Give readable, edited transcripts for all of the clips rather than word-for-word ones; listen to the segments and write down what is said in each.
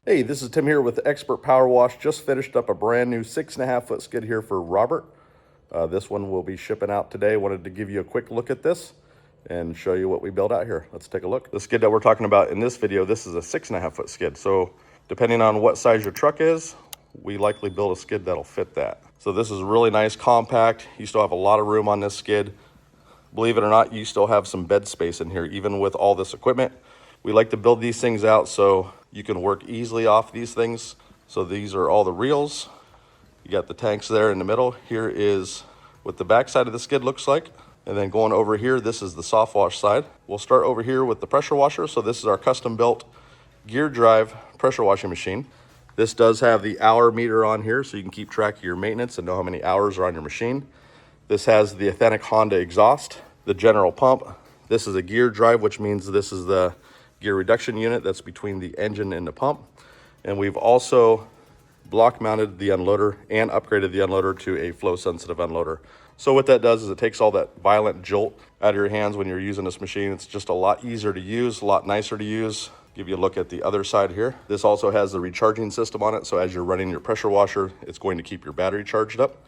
Hey, this is Tim here with the Expert Power Wash. Just finished up a brand new 6.5 foot skid here for Robert. This one will be shipping out today. Wanted to give you a quick look at this and show you what we built out here. Let's take a look. The skid that we're talking about in this video, this is a 6.5 foot skid. So depending on what size your truck is, we likely build a skid that'll fit that. So this is really nice, compact. You still have a lot of room on this skid. Believe it or not, you still have some bed space in here, even with all this equipment. We like to build these things out so you can work easily off these things. So these are all the reels. You got the tanks there in the middle. Here is what the back side of the skid looks like. And then going over here, this is the Softwash side. We'll start over here with the pressure washer. So this is our custom built gear drive pressure washing machine. This does have the hour meter on here so you can keep track of your maintenance and know how many hours are on your machine. This has the authentic Honda exhaust, the general pump. This is a gear drive, which means this is the gear reduction unit that's between the engine and the pump. And we've also block mounted the unloader and upgraded the unloader to a flow sensitive unloader. So what that does is it takes all that violent jolt out of your hands when you're using this machine. It's just a lot easier to use, a lot nicer to use. Give you a look at the other side here. This also has the recharging system on it. So as you're running your pressure washer, it's going to keep your battery charged up.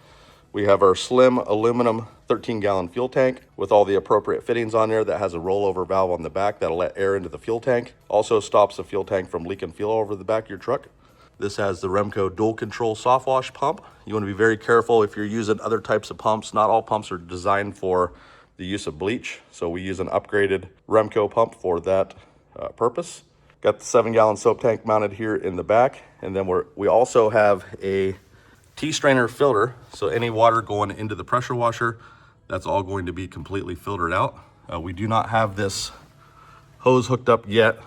We have our slim aluminum 13-gallon fuel tank with all the appropriate fittings on there. That has a rollover valve on the back that'll let air into the fuel tank. Also stops the fuel tank from leaking fuel over the back of your truck. This has the Remco dual control soft wash pump. You want to be very careful if you're using other types of pumps. Not all pumps are designed for the use of bleach. So we use an upgraded Remco pump for that purpose. Got the 7-gallon soap tank mounted here in the back. And then we also have a T-strainer filter, so any water going into the pressure washer, that's all going to be completely filtered out. We do not have this hose hooked up yet.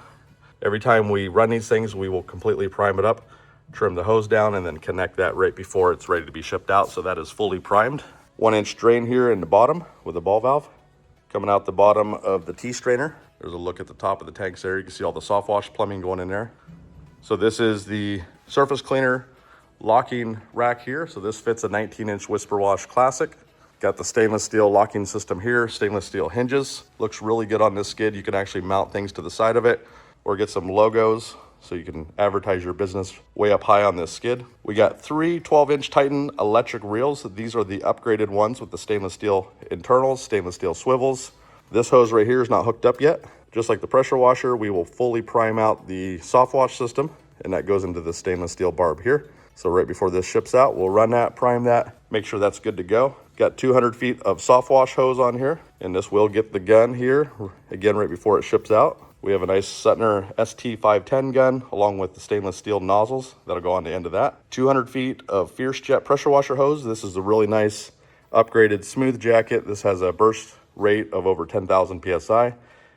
Every time we run these things, we will completely prime it up, trim the hose down, and then connect that right before it's ready to be shipped out. So that is fully primed. 1-inch drain here in the bottom with a ball valve. Coming out the bottom of the T-strainer. There's a look at the top of the tanks there. You can see all the soft wash plumbing going in there. So this is the surface cleaner locking rack here. So this fits a 19-inch Whisper Wash Classic. Got the stainless steel locking system here, stainless steel hinges. Looks really good on this skid. You can actually mount things to the side of it or get some logos so you can advertise your business way up high on this skid. We got 3 12-inch Titan electric reels. These are the upgraded ones with the stainless steel internals, stainless steel swivels. This hose right here is not hooked up yet. Just like the pressure washer, we will fully prime out the soft wash system, and that goes into the stainless steel barb here. So right before this ships out, we'll run that, prime that, make sure that's good to go. Got 200 feet of soft wash hose on here, and this will get the gun here, again, right before it ships out. We have a nice Suttner ST510 gun, along with the stainless steel nozzles that'll go on the end of that. 200 feet of Fierce Jet pressure washer hose. This is a really nice upgraded smooth jacket. This has a burst rate of over 10,000 PSI.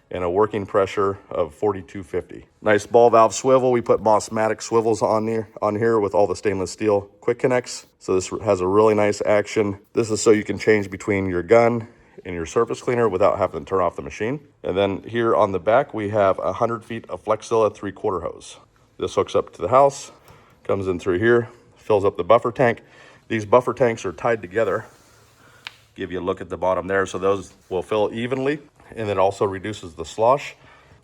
And a working pressure of 4250. Nice ball valve swivel. We put Mossmatic swivels on here with all the stainless steel quick connects. So this has a really nice action. This is so you can change between your gun and your surface cleaner without having to turn off the machine. And then here on the back, we have 100 feet of Flexzilla 3/4 hose. This hooks up to the house, comes in through here, fills up the buffer tank. These buffer tanks are tied together. Give you a look at the bottom there. So those will fill evenly. And it also reduces the slosh.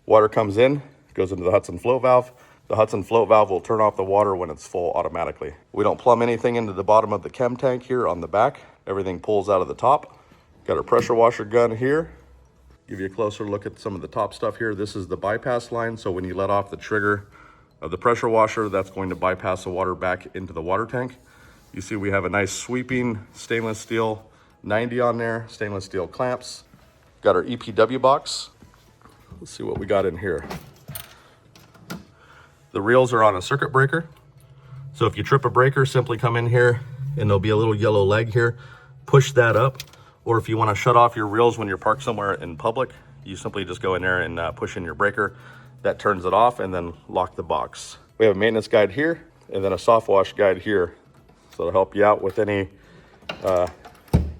Water comes in, goes into the Hudson float valve. The Hudson float valve will turn off the water when it's full automatically. We don't plumb anything into the bottom of the chem tank here on the back. Everything pulls out of the top. Got our pressure washer gun here. Give you a closer look at some of the top stuff here. This is the bypass line. So when you let off the trigger of the pressure washer, that's going to bypass the water back into the water tank. You see we have a nice sweeping stainless steel 90 on there, stainless steel clamps. Got our EPW box. Let's see what we got in here. The reels are on a circuit breaker. So if you trip a breaker, simply come in here and there'll be a little yellow leg here. Push that up. Or if you want to shut off your reels when you're parked somewhere in public, you simply just go in there and push in your breaker. That turns it off and then lock the box. We have a maintenance guide here and then a soft wash guide here. So it'll help you out with any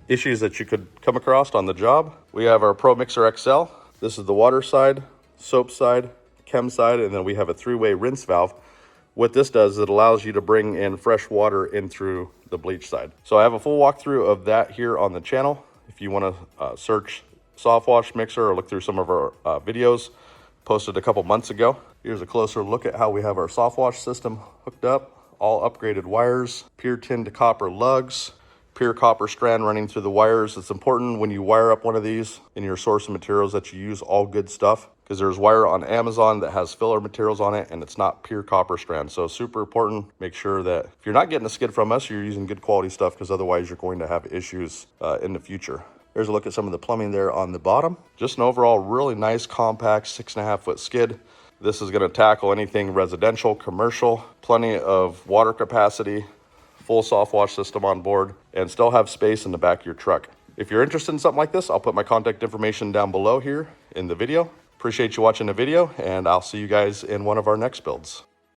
issues that you could come across on the job. We have our Pro Mixer XL. This is the water side, soap side, chem side, and then we have a 3-way rinse valve. What this does is it allows you to bring in fresh water in through the bleach side. So I have a full walkthrough of that here on the channel. If you want to search Softwash Mixer or look through some of our videos posted a couple months ago. Here's a closer look at how we have our Softwash system hooked up. All upgraded wires, pure tin to copper lugs, pure copper strand running through the wires. It's important when you wire up one of these in your source of materials that you use all good stuff, because there's wire on Amazon that has filler materials on it and it's not pure copper strand. So super important. Make sure that if you're not getting a skid from us, you're using good quality stuff, because otherwise you're going to have issues in the future. There's a look at some of the plumbing there on the bottom. Just an overall really nice, compact 6.5 foot skid. This is gonna tackle anything residential, commercial, plenty of water capacity, full Softwash system on board, and still have space in the back of your truck. If you're interested in something like this, I'll put my contact information down below here in the video. Appreciate you watching the video, and I'll see you guys in one of our next builds.